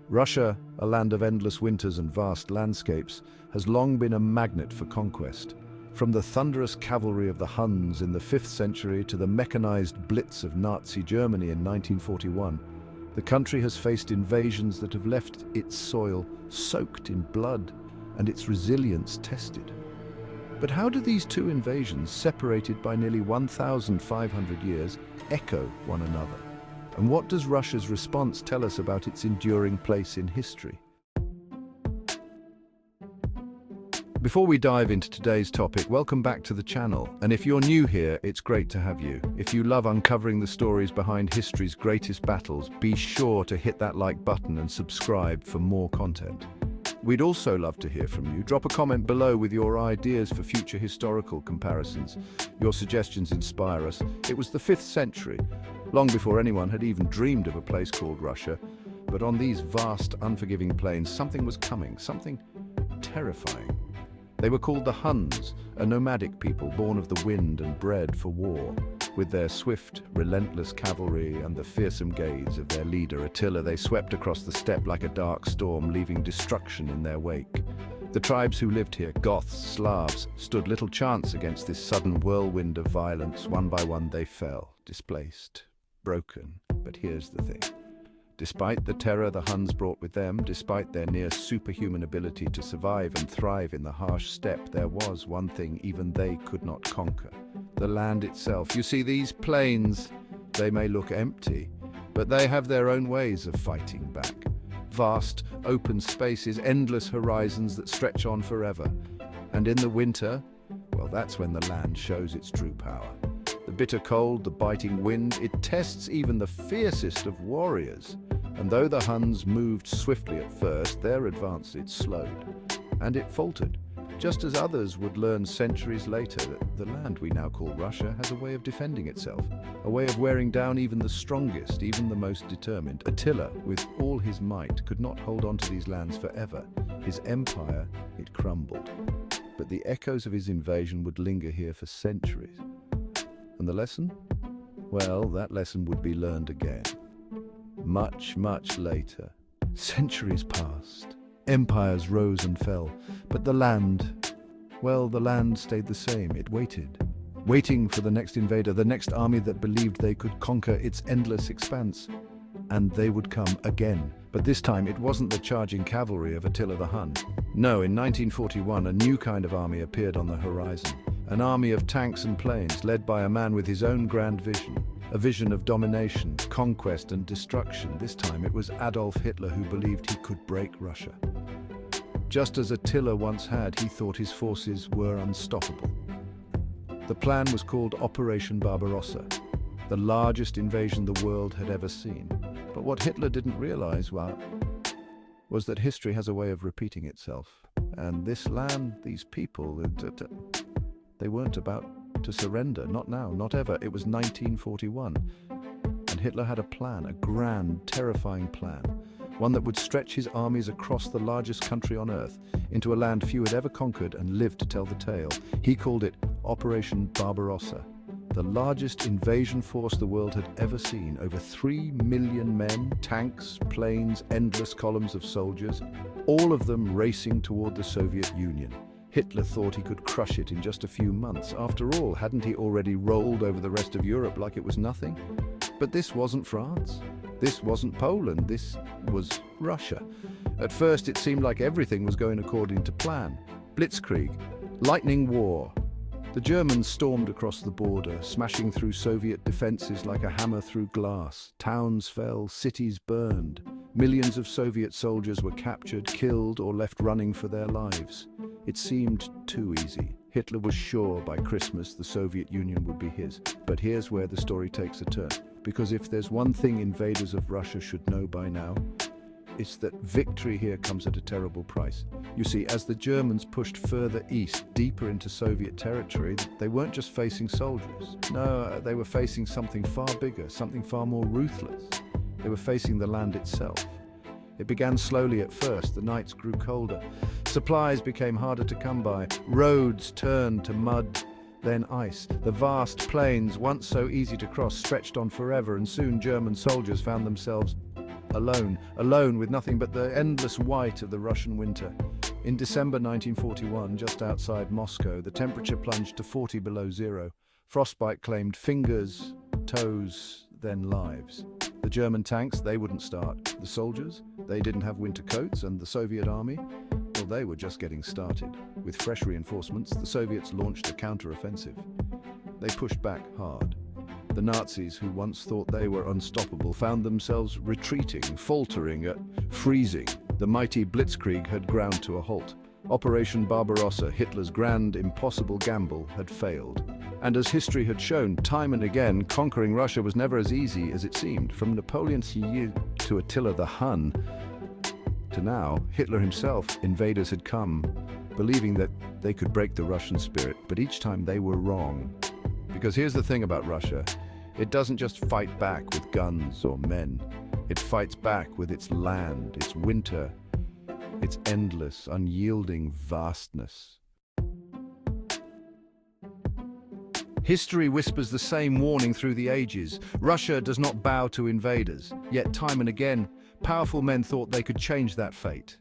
Russia, a land of endless winters and vast landscapes, has long been a magnet for conquest. From the thunderous cavalry of the Huns in the 5th century to the mechanized Blitz of Nazi Germany in 1941, the country has faced invasions that have left its soil soaked in blood and its resilience tested. But how do these two invasions, separated by nearly 1,500 years, echo one another? And what does Russia's response tell us about its enduring place in history? Before we dive into today's topic, welcome back to the channel. And if you're new here, it's great to have you. If you love uncovering the stories behind history's greatest battles, be sure to hit that like button and subscribe for more content. We'd also love to hear from you. Drop a comment below with your ideas for future historical comparisons. Your suggestions inspire us. It was the 5th century, long before anyone had even dreamed of a place called Russia. But on these vast, unforgiving plains, something was coming, something terrifying. They were called the Huns, a nomadic people born of the wind and bred for war. With their swift, relentless cavalry and the fearsome gaze of their leader Attila, they swept across the steppe like a dark storm, leaving destruction in their wake. The tribes who lived here, Goths, Slavs, stood little chance against this sudden whirlwind of violence. One by one they fell, displaced, broken. But here's the thing. Despite the terror the Huns brought with them, despite their near superhuman ability to survive and thrive in the harsh steppe, there was one thing even they could not conquer: the land itself. You see, these plains, they may look empty, but they have their own ways of fighting back. Vast, open spaces, endless horizons that stretch on forever. And in the winter, well, that's when the land shows its true power. The bitter cold, the biting wind, it tests even the fiercest of warriors. And though the Huns moved swiftly at first, their advance it slowed. And it faltered, just as others would learn centuries later that the land we now call Russia has a way of defending itself, a way of wearing down even the strongest, even the most determined. Attila, with all his might, could not hold on to these lands forever. His empire, it crumbled. But the echoes of his invasion would linger here for centuries. And the lesson? Well, that lesson would be learned again. Much, much later. Centuries passed. Empires rose and fell. But the land, well, the land stayed the same. It waited. Waiting for the next invader, the next army that believed they could conquer its endless expanse. And they would come again. But this time it wasn't the charging cavalry of Attila the Hun. No, in 1941 a new kind of army appeared on the horizon. An army of tanks and planes, led by a man with his own grand vision. A vision of domination, conquest and destruction. This time it was Adolf Hitler who believed he could break Russia. Just as Attila once had, he thought his forces were unstoppable. The plan was called Operation Barbarossa, the largest invasion the world had ever seen. But what Hitler didn't realize, well, was that history has a way of repeating itself. And this land, these people, they weren't about to surrender. Not now, not ever. It was 1941. And Hitler had a plan, a grand, terrifying plan. One that would stretch his armies across the largest country on earth into a land few had ever conquered and lived to tell the tale. He called it Operation Barbarossa. The largest invasion force the world had ever seen. Over 3 million men, tanks, planes, endless columns of soldiers, all of them racing toward the Soviet Union. Hitler thought he could crush it in just a few months. After all, hadn't he already rolled over the rest of Europe like it was nothing? But this wasn't France. This wasn't Poland. This was Russia. At first, it seemed like everything was going according to plan. Blitzkrieg, lightning war. The Germans stormed across the border, smashing through Soviet defenses like a hammer through glass. Towns fell, cities burned. Millions of Soviet soldiers were captured, killed, or left running for their lives. It seemed too easy. Hitler was sure by Christmas the Soviet Union would be his. But here's where the story takes a turn. Because if there's one thing invaders of Russia should know by now, it's that victory here comes at a terrible price. You see, as the Germans pushed further east, deeper into Soviet territory, they weren't just facing soldiers. No, they were facing something far bigger, something far more ruthless. They were facing the land itself. It began slowly at first. The nights grew colder. Supplies became harder to come by. Roads turned to mud, then ice. The vast plains, once so easy to cross, stretched on forever, and soon German soldiers found themselves alone with nothing but the endless white of the Russian winter. In December 1941, just outside Moscow, the temperature plunged to 40 below zero. Frostbite claimed fingers, toes, then lives. The German tanks, they wouldn't start. The soldiers, they didn't have winter coats, and the Soviet army, well, they were just getting started. With fresh reinforcements, the Soviets launched a counter-offensive. They pushed back hard. The Nazis, who once thought they were unstoppable, found themselves retreating, faltering, freezing. The mighty Blitzkrieg had ground to a halt. Operation Barbarossa, Hitler's grand, impossible gamble, had failed. And as history had shown time and again, conquering Russia was never as easy as it seemed. From Napoleon's to Attila the Hun, to now, Hitler himself, invaders had come, believing that they could break the Russian spirit, but each time they were wrong. Because here's the thing about Russia, it doesn't just fight back with guns or men. It fights back with its land, its winter, its endless, unyielding vastness. History whispers the same warning through the ages. Russia does not bow to invaders. Yet time and again, powerful men thought they could change that fate.